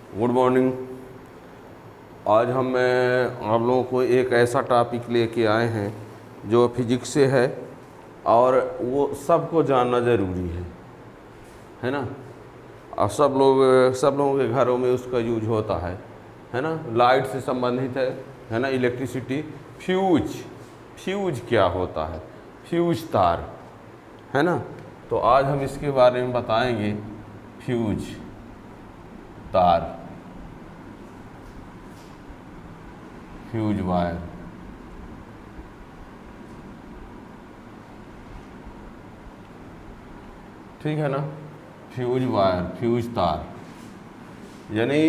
Good morning. आज हम आप लोगों को एक ऐसा टॉपिक लेके आए हैं जो फिजिक्स से है और वो सबको जानना ज़रूरी है ना। और सब लोगों के घरों में उसका यूज होता है ना। लाइट से संबंधित है ना, इलेक्ट्रिसिटी। फ्यूज क्या होता है? फ्यूज तार, है ना। तो आज हम इसके बारे में बताएंगे। फ्यूज तार, फ्यूज वायर। ठीक है ना। फ्यूज वायर, फ्यूज तार यानी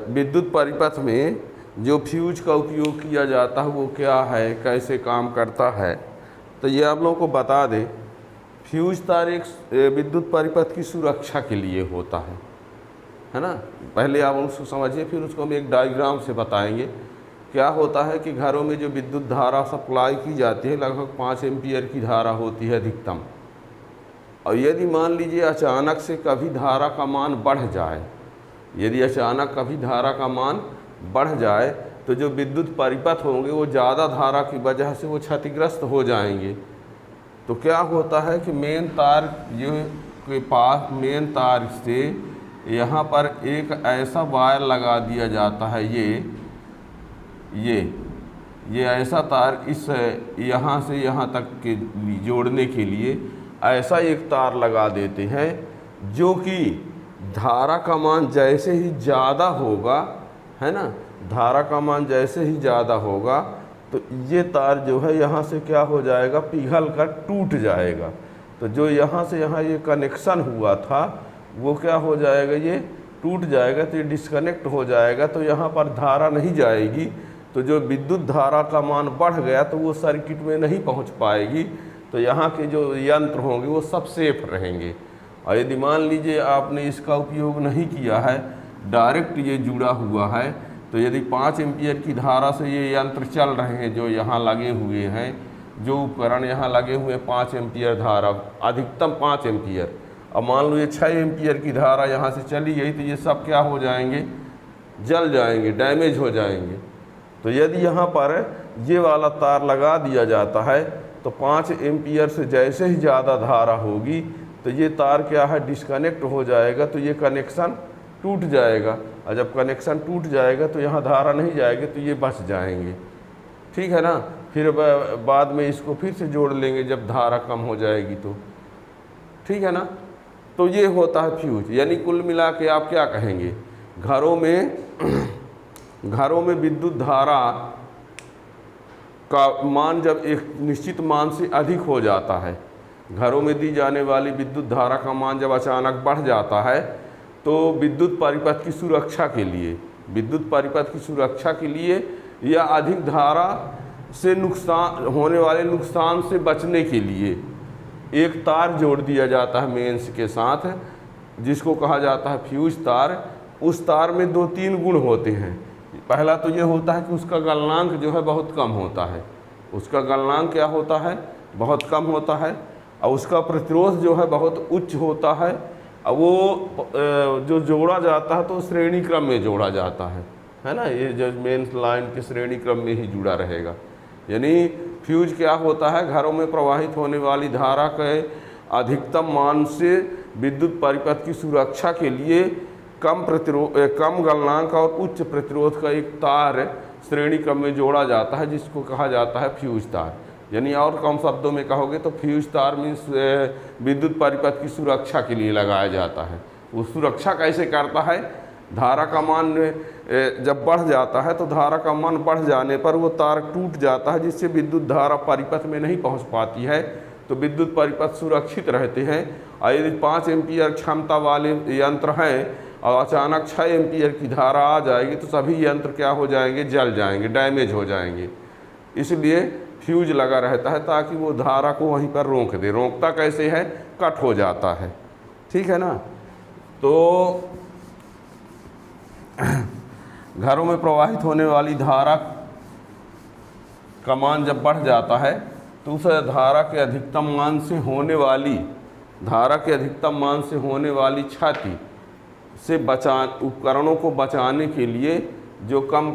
विद्युत परिपथ में जो फ्यूज का उपयोग किया जाता है वो क्या है, कैसे काम करता है, तो ये आप लोगों को बता दें। फ्यूज तार एक विद्युत परिपथ की सुरक्षा के लिए होता है ना। पहले आप उसको समझिए, फिर उसको हम एक डायग्राम से बताएंगे। क्या होता है कि घरों में जो विद्युत धारा सप्लाई की जाती है लगभग 5 एम्पीयर की धारा होती है अधिकतम। और यदि मान लीजिए अचानक से कभी धारा का मान बढ़ जाए, यदि अचानक कभी धारा का मान बढ़ जाए तो जो विद्युत परिपथ होंगे वो ज़्यादा धारा की वजह से वो क्षतिग्रस्त हो जाएंगे। तो क्या होता है कि मेन तार के पास, मेन तार से यहाँ पर एक ऐसा वायर लगा दिया जाता है। ये ऐसा तार इस यहाँ से यहाँ तक के जोड़ने के लिए ऐसा एक तार लगा देते हैं जो कि धारा का मान जैसे ही ज़्यादा होगा, है ना, धारा का मान जैसे ही ज़्यादा होगा तो ये तार जो है यहाँ से क्या हो जाएगा, पिघल कर टूट जाएगा। तो जो यहाँ से यहाँ ये कनेक्शन हुआ था वो क्या हो जाएगा, ये टूट जाएगा। तो ये डिस्कनेक्ट हो जाएगा, तो यहाँ पर धारा नहीं जाएगी। तो जो विद्युत धारा का मान बढ़ गया तो वो सर्किट में नहीं पहुँच पाएगी। तो यहाँ के जो यंत्र होंगे वो सब सेफ रहेंगे। और यदि मान लीजिए आपने इसका उपयोग नहीं किया है, डायरेक्ट ये जुड़ा हुआ है, तो यदि 5 एम्पीयर की धारा से ये यंत्र चल रहे हैं, जो यहाँ लगे हुए हैं, जो उपकरण यहाँ लगे हुए 5 एम्पीयर धारा, अधिकतम 5 एम्पीयर, अब मान लो ये 6 एम्पीयर की धारा यहाँ से चली गई तो ये सब क्या हो जाएंगे, जल जाएंगे, डैमेज हो जाएंगे। तो यदि यहाँ पर ये वाला तार लगा दिया जाता है तो 5 एम्पीयर से जैसे ही ज़्यादा धारा होगी तो ये तार क्या है, डिस्कनेक्ट हो जाएगा। तो ये कनेक्शन टूट जाएगा, और जब कनेक्शन टूट जाएगा तो यहाँ धारा नहीं जाएगी, तो ये बच जाएंगे। ठीक है ना। फिर बाद में इसको फिर से जोड़ लेंगे जब धारा कम हो जाएगी तो। ठीक है ना। तो ये होता है फ्यूज। यानी कुल मिला के आप क्या कहेंगे, घरों में विद्युत धारा का मान जब एक निश्चित मान से अधिक हो जाता है, घरों में दी जाने वाली विद्युत धारा का मान जब अचानक बढ़ जाता है तो विद्युत परिपथ की सुरक्षा के लिए या अधिक धारा से नुकसान होने वाले नुकसान से बचने के लिए एक तार जोड़ दिया जाता है मेंस के साथ, जिसको कहा जाता है फ्यूज तार। उस तार में 2-3 गुण होते हैं। पहला तो ये होता है कि उसका गलनांक जो है बहुत कम होता है। उसका गलनांक क्या होता है, बहुत कम होता है। और उसका प्रतिरोध जो है बहुत उच्च होता है। अब वो जो जोड़ा जाता है तो श्रेणी क्रम में जोड़ा जाता है ना। ये जो मेन लाइन के श्रेणी क्रम में ही जुड़ा रहेगा। यानी फ्यूज क्या होता है, घरों में प्रवाहित होने वाली धारा के अधिकतम मान से विद्युत परिपथ की सुरक्षा के लिए कम गलनांक और उच्च प्रतिरोध का एक तार श्रेणी क्रम में जोड़ा जाता है, जिसको कहा जाता है फ्यूज तार। यानी और कम शब्दों में कहोगे तो फ्यूज तार मीन्स विद्युत परिपथ की सुरक्षा के लिए लगाया जाता है। वो सुरक्षा कैसे करता है, धारा का मान जब बढ़ जाता है तो धारा का मान बढ़ जाने पर वो तार टूट जाता है, जिससे विद्युत धारा परिपथ में नहीं पहुंच पाती है। तो विद्युत परिपथ सुरक्षित रहते हैं। और यदि 5 एम्पीयर क्षमता वाले यंत्र हैं और अचानक 6 एम्पीयर की धारा आ जाएगी तो सभी यंत्र क्या हो जाएंगे, जल जाएंगे, डैमेज हो जाएंगे। इसलिए फ्यूज लगा रहता है ताकि वो धारा को वहीं पर रोक दे। रोकता कैसे है, कट हो जाता है। ठीक है ना। तो घरों में प्रवाहित होने वाली धारा का मान जब बढ़ जाता है तो उस धारा के अधिकतम मान से होने वाली क्षति से उपकरणों को बचाने के लिए जो कम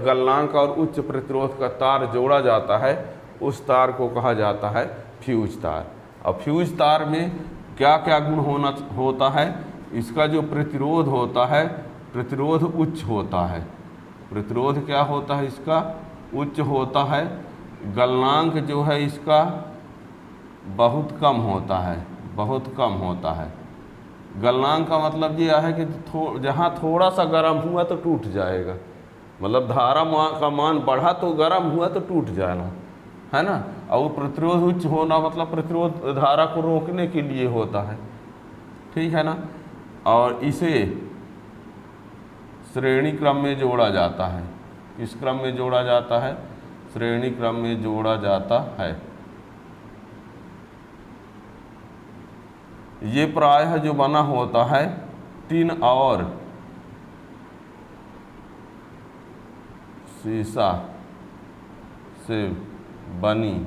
गलनांक और उच्च प्रतिरोध का तार जोड़ा जाता है उस तार को कहा जाता है फ्यूज तार। अब फ्यूज तार में क्या क्या गुण होता है, इसका जो प्रतिरोध होता है, प्रतिरोध उच्च होता है। प्रतिरोध क्या होता है इसका? उच्च होता है। गलनांक जो है इसका बहुत कम होता है, बहुत कम होता है। गलनांक का मतलब ये है कि जहाँ थोड़ा सा गर्म हुआ तो टूट जाएगा, मतलब धारा का मान बढ़ा तो गर्म हुआ तो टूट जाना, है ना। और प्रतिरोध उच्च होना मतलब प्रतिरोध धारा को रोकने के लिए होता है, ठीक है ना। और इसे श्रेणी क्रम में जोड़ा जाता है। किस क्रम में जोड़ा जाता है? श्रेणी क्रम में जोड़ा जाता है। ये प्रायः जो बना होता है टिन और सीसा से बनी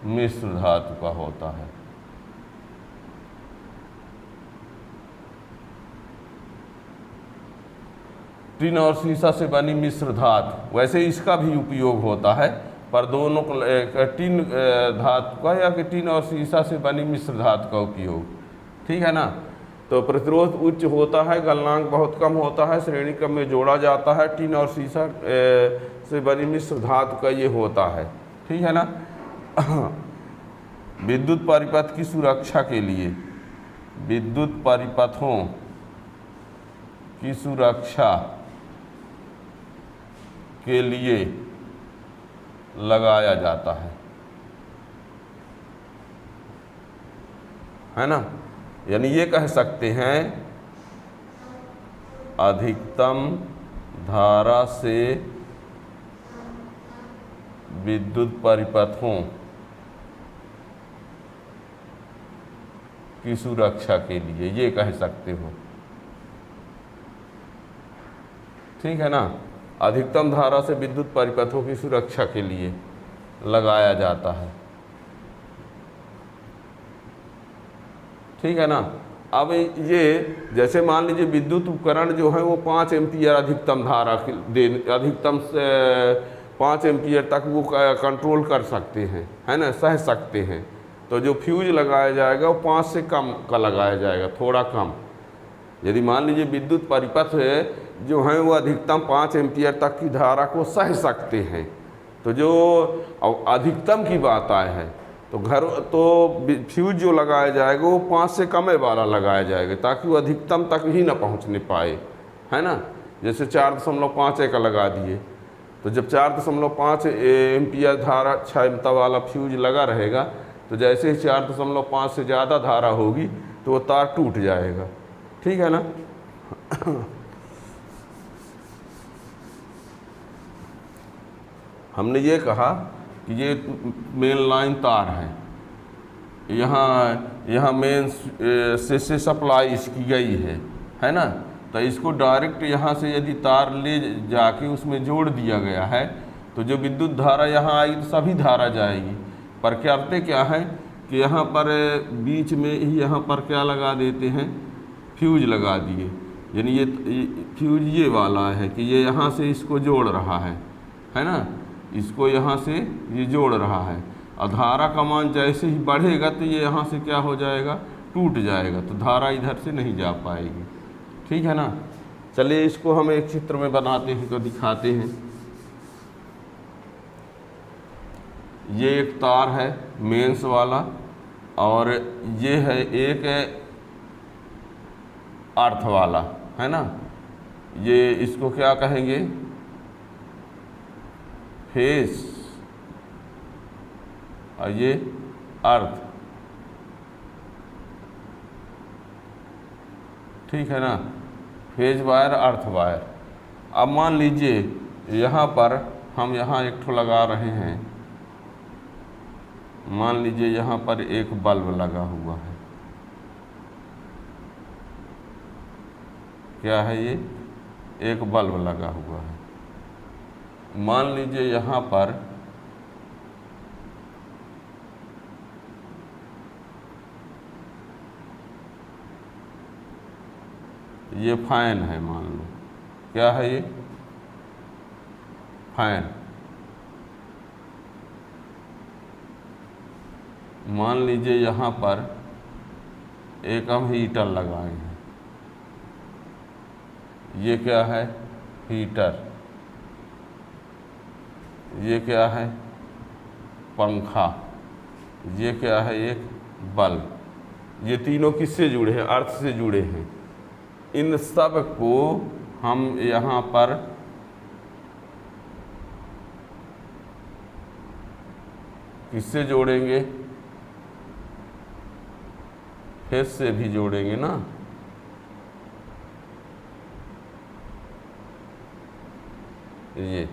मिश्र धातु का होता है। टिन और सीसा से बनी मिश्र धातु, वैसे इसका भी उपयोग होता है, पर दोनों को टिन धातु का या कि टिन और सीसा से बनी मिश्र धातु का उपयोग, ठीक है ना। तो प्रतिरोध उच्च होता है, गलनांक बहुत कम होता है, श्रेणी क्रम में जोड़ा जाता है, टिन और सीसा से बनी मिश्र धातु का ये होता है, ठीक है ना। विद्युत परिपथ की सुरक्षा के लिए, विद्युत परिपथों की सुरक्षा के लिए लगाया जाता है ना। यानी ये कह सकते हैं अधिकतम धारा से विद्युत परिपथों की सुरक्षा के लिए, ये कह सकते हो, ठीक है ना। अधिकतम धारा से विद्युत परिपथों की सुरक्षा के लिए लगाया जाता है, ठीक है ना। अब ये जैसे मान लीजिए विद्युत उपकरण जो है वो 5 एम्पीयर अधिकतम धारा अधिकतम 5 एम्पीयर तक वो कंट्रोल कर सकते हैं, है ना, सह सकते हैं। तो जो फ्यूज लगाया जाएगा वो 5 से कम का लगाया जाएगा, थोड़ा कम। यदि मान लीजिए विद्युत परिपथ जो हैं वो अधिकतम 5 एम्पीयर तक की धारा को सह सकते हैं, तो जो अधिकतम की बात आए है तो फ्यूज जो लगाया जाएगा वो 5 से कम वाला लगाया जाएगा, ताकि वो अधिकतम तक ही ना पहुंचने पाए, है ना। जैसे 4.5 का लगा दिए, तो जब 4.5 एम्पीयर धारा क्षमता वाला फ्यूज लगा रहेगा, तो जैसे ही 4.5 से ज़्यादा धारा होगी तो वो तार टूट जाएगा, ठीक है ना। हमने ये कहा कि ये मेन लाइन तार है, यहाँ मेन से सप्लाई इसकी गई है ना। तो इसको डायरेक्ट यहाँ से यदि तार ले जाके उसमें जोड़ दिया गया है तो जो विद्युत धारा यहाँ आएगी तो सभी धारा जाएगी। पर करते क्या है कि यहाँ पर बीच में ही यहाँ पर क्या लगा देते हैं, फ्यूज लगा दिए। यानी ये फ्यूज ये वाला है कि ये यहाँ से इसको जोड़ रहा है ना, इसको यहाँ से ये जोड़ रहा है। और धारा का मान जैसे ही बढ़ेगा तो ये यहाँ से क्या हो जाएगा, टूट जाएगा, तो धारा इधर से नहीं जा पाएगी, ठीक है ना। चलिए इसको हम एक चित्र में बनाते हैं तो दिखाते हैं। ये एक तार है मेंस वाला और ये है एक अर्थ वाला, है ना। ये इसको क्या कहेंगे, फेस, और ये अर्थ, ठीक है ना। Phase wire, earth wire. अब मान लीजिए यहाँ पर हम यहाँ एक ठो लगा रहे हैं, मान लीजिए यहाँ पर एक बल्ब लगा हुआ है, क्या है ये, एक बल्ब लगा हुआ है। मान लीजिए यहाँ पर ये फैन है, मान लो क्या है ये, फैन। मान लीजिए यहाँ पर एक हम हीटर लगाए हैं, ये क्या है, हीटर। ये क्या है, पंखा। ये क्या है, एक बल्ब। ये तीनों किससे जुड़े हैं, अर्थ से जुड़े हैं। इन सब को हम यहाँ पर किससे जोड़ेंगे, फेस से भी जोड़ेंगे ना। ये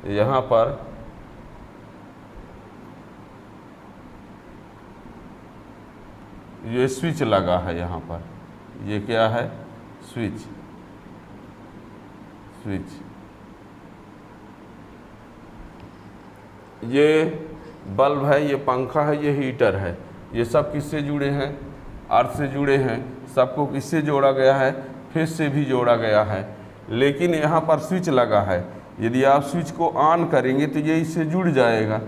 यहाँ पर ये स्विच लगा है, यहाँ पर ये क्या है, स्विच। स्विच ये बल्ब है, ये पंखा है, ये हीटर है। ये सब किससे जुड़े हैं, अर्थ से जुड़े हैं। सबको किससे जोड़ा गया है, फेस से भी जोड़ा गया है। लेकिन यहाँ पर स्विच लगा है, यदि आप स्विच को ऑन करेंगे तो ये इससे जुड़ जाएगा,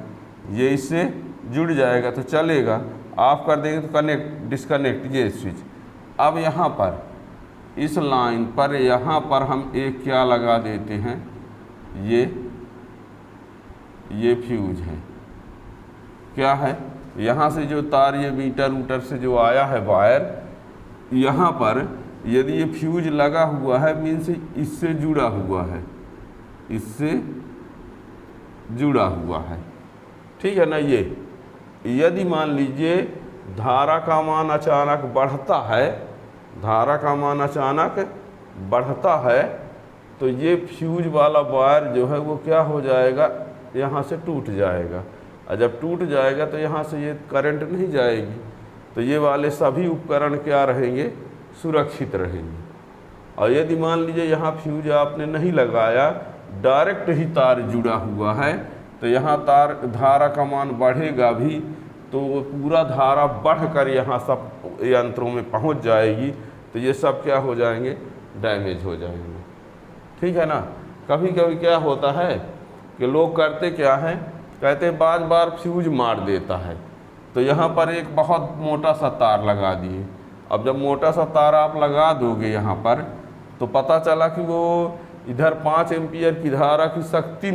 ये इससे जुड़ जाएगा तो चलेगा। ऑफ कर देंगे तो कनेक्ट, डिस्कनेक्ट, ये स्विच। अब यहाँ पर इस लाइन पर यहाँ पर हम एक क्या लगा देते हैं, ये फ्यूज है। क्या है, यहाँ से जो तार, ये मीटर वूटर से जो आया है वायर, यहाँ पर यदि ये फ्यूज लगा हुआ है, मीन्स इससे जुड़ा हुआ है, इससे जुड़ा हुआ है, ठीक है ना। ये यदि मान लीजिए धारा का मान अचानक बढ़ता है, धारा का मान अचानक बढ़ता है, तो ये फ्यूज वाला वायर जो है वो क्या हो जाएगा, यहाँ से टूट जाएगा। और जब टूट जाएगा तो यहाँ से ये करंट नहीं जाएगी, तो ये वाले सभी उपकरण क्या रहेंगे, सुरक्षित रहेंगे। और यदि मान लीजिए यहाँ फ्यूज आपने नहीं लगाया, डायरेक्ट ही तार जुड़ा हुआ है, तो यहाँ तार धारा का मान बढ़ेगा भी, तो वो पूरा धारा बढ़कर यहाँ सब यंत्रों में पहुँच जाएगी, तो ये सब क्या हो जाएंगे, डैमेज हो जाएंगे, ठीक है ना। कभी कभी क्या होता है कि लोग करते क्या हैं, कहते बार बार फ्यूज मार देता है, तो यहाँ पर एक बहुत मोटा सा तार लगा दिए। अब जब मोटा सा तार आप लगा दोगे यहाँ पर, तो पता चला कि वो इधर 5 एम्पियर की धारा की शक्ति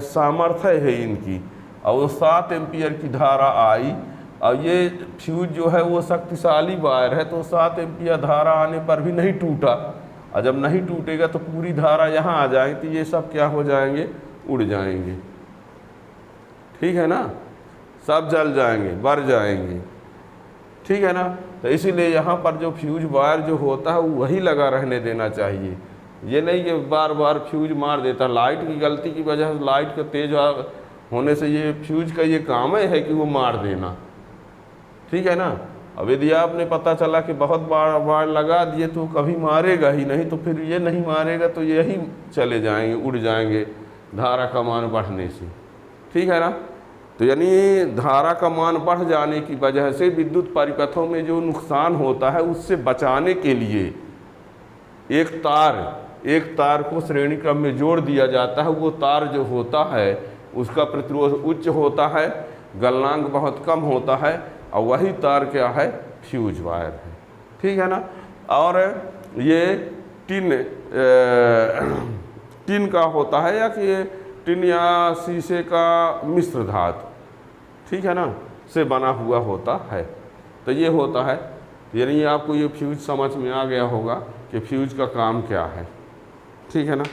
सामर्थ्य है इनकी, और वो 7 एम्पियर की धारा आई, और ये फ्यूज जो है वो शक्तिशाली वायर है, तो 7 एम्पियर धारा आने पर भी नहीं टूटा। और जब नहीं टूटेगा तो पूरी धारा यहाँ आ जाएगी, तो ये सब क्या हो जाएंगे, उड़ जाएंगे, ठीक है ना, सब जल जाएंगे, बढ़ जाएंगे, ठीक है ना। तो इसीलिए यहाँ पर जो फ्यूज वायर जो होता है वही लगा रहने देना चाहिए। ये नहीं कि बार बार फ्यूज मार देता। लाइट की गलती की वजह से, लाइट का तेज होने से ये फ्यूज का ये काम है कि वो मार देना, ठीक है ना। अब यदि आपने पता चला कि बहुत बार लगा दिए तो कभी मारेगा ही नहीं, तो फिर ये नहीं मारेगा तो यही चले जाएंगे, उड़ जाएंगे धारा का मान बढ़ने से, ठीक है ना। तो यानी धारा का मान बढ़ जाने की वजह से विद्युत परिपथों में जो नुकसान होता है उससे बचाने के लिए एक तार को श्रेणी क्रम में जोड़ दिया जाता है। वो तार जो होता है उसका प्रतिरोध उच्च होता है, गलनांक बहुत कम होता है, और वही तार क्या है, फ्यूज वायर है, ठीक है ना। और ये टिन का होता है, या कि टिन या शीशे का मिश्र धातु, ठीक है ना, से बना हुआ होता है। तो ये होता है, यानी आपको ये फ्यूज समझ में आ गया होगा कि फ्यूज का काम क्या है, ठीक है ना।